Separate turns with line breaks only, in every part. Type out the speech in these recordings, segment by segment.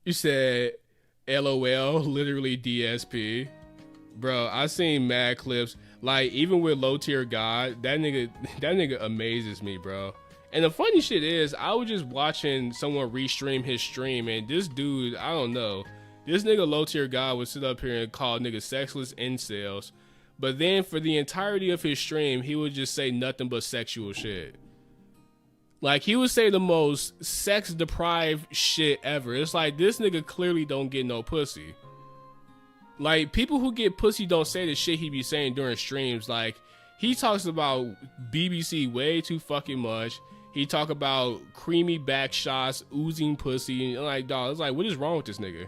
You said LOL, literally DSP. Bro, I seen mad clips. Like, even with low tier God, that nigga amazes me, bro. And the funny shit is, I was just watching someone restream his stream, and this dude, I don't know, this nigga low tier God would sit up here and call niggas sexless incels. But then for the entirety of his stream, he would just say nothing but sexual shit. Like, he would say the most sex deprived shit ever. It's like, this nigga clearly don't get no pussy. Like, people who get pussy don't say the shit he be saying during streams. Like, he talks about BBC way too fucking much. He talk about creamy back shots, oozing pussy, and like, dog, it's like, what is wrong with this nigga?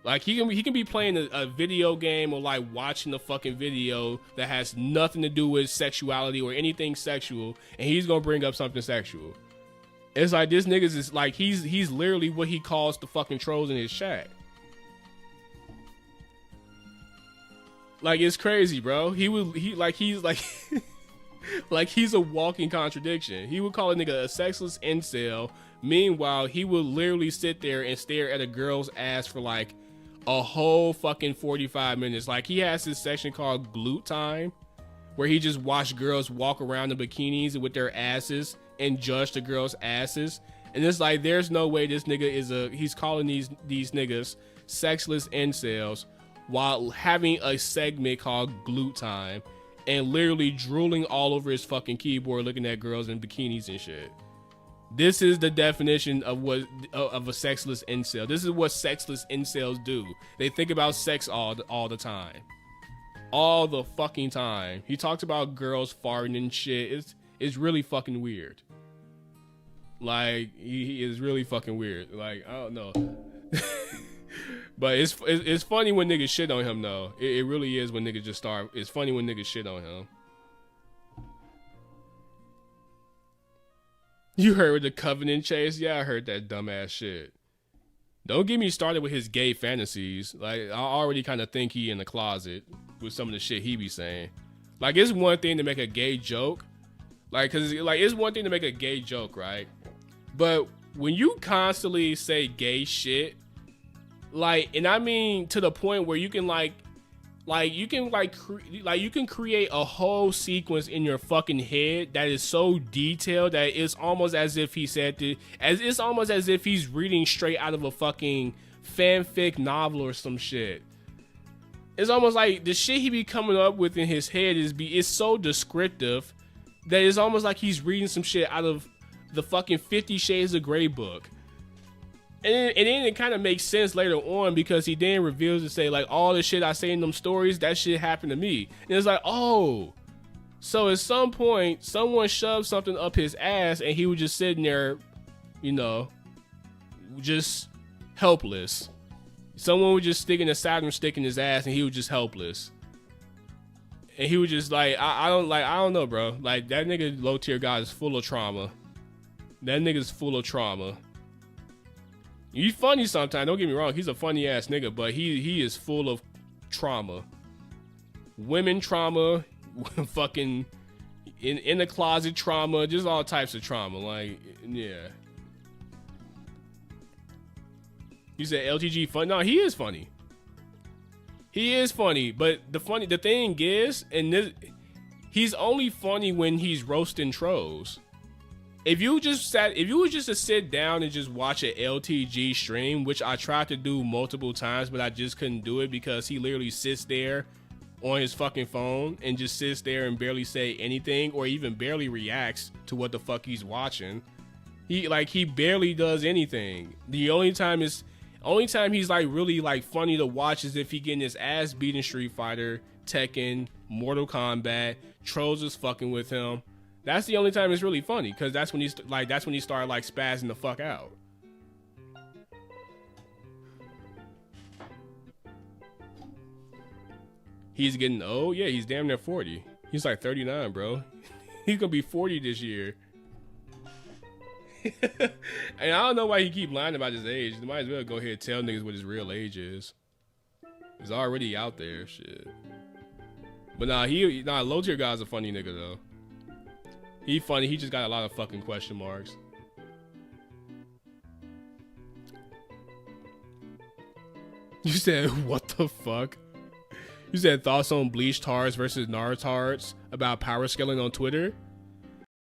Like, he can be playing a video game or like watching a fucking video that has nothing to do with sexuality or anything sexual, and he's gonna bring up something sexual. It's like, this nigga's is like, he's literally what he calls the fucking trolls in his chat. Like, it's crazy, bro. He's like like, he's a walking contradiction. He would call a nigga a sexless incel. Meanwhile, he would literally sit there and stare at a girl's ass for like a whole fucking 45 minutes. Like, he has this section called glute time, where he just watched girls walk around in bikinis with their asses and judge the girls' asses. And it's like, there's no way this nigga he's calling these niggas sexless incels while having a segment called glute time and literally drooling all over his fucking keyboard looking at girls in bikinis and shit. This is the definition of a sexless incel. This is what sexless incels do. They think about sex all the time. All the fucking time. He talks about girls farting and shit. It's really fucking weird. Like, he is really fucking weird. Like, I don't know. But it's funny when niggas shit on him, though. It really is when niggas just start. It's funny when niggas shit on him. You heard the Covenant chase? Yeah, I heard that dumbass shit. Don't get me started with his gay fantasies. Like, I already kind of think he in the closet with some of the shit he be saying. Like, it's one thing to make a gay joke. Like, cause like, it's one thing to make a gay joke, right? But when you constantly say gay shit, like, and I mean to the point where you can you can create a whole sequence in your fucking head that is so detailed that it's almost as if he said it's almost as if he's reading straight out of a fucking fanfic novel or some shit. It's almost like the shit he be coming up with in his head is so descriptive that it's almost like he's reading some shit out of the fucking 50 Shades of Grey book. And then it kind of makes sense later on because he then reveals to say, like, all the shit I say in them stories, that shit happened to me. And it's like, oh, so at some point, someone shoved something up his ass and he was just sitting there, you know, just helpless. Someone was just sticking a Saturn stick in his ass and he was just helpless. And he was just like, I don't know, bro. Like, that nigga low tier guy is full of trauma. That nigga's full of trauma. He's funny sometimes, don't get me wrong. He's a funny ass nigga, but he is full of trauma. Women trauma, fucking in the closet trauma, just all types of trauma. Like, yeah. You said LTG fun? No, he is funny. He is funny, but the thing is, he's only funny when he's roasting trolls. If you were just to sit down and just watch an LTG stream, which I tried to do multiple times, but I just couldn't do it because he literally sits there on his fucking phone and just sits there and barely say anything or even barely reacts to what the fuck he's watching. He barely does anything. The only time he's like really like funny to watch is if he getting his ass beat in Street Fighter, Tekken, Mortal Kombat, trolls is fucking with him. That's the only time it's really funny, because that's when he started like spazzing the fuck out. He's getting old? Yeah, he's damn near 40. He's like 39, bro. He's gonna be 40 this year. And I don't know why he keep lying about his age. He might as well go ahead and tell niggas what his real age is. It's already out there, shit. But low tier guy's a funny nigga though. He funny, he just got a lot of fucking question marks. You said, what the fuck? You said thoughts on bleach tards versus Narutards about power scaling on Twitter?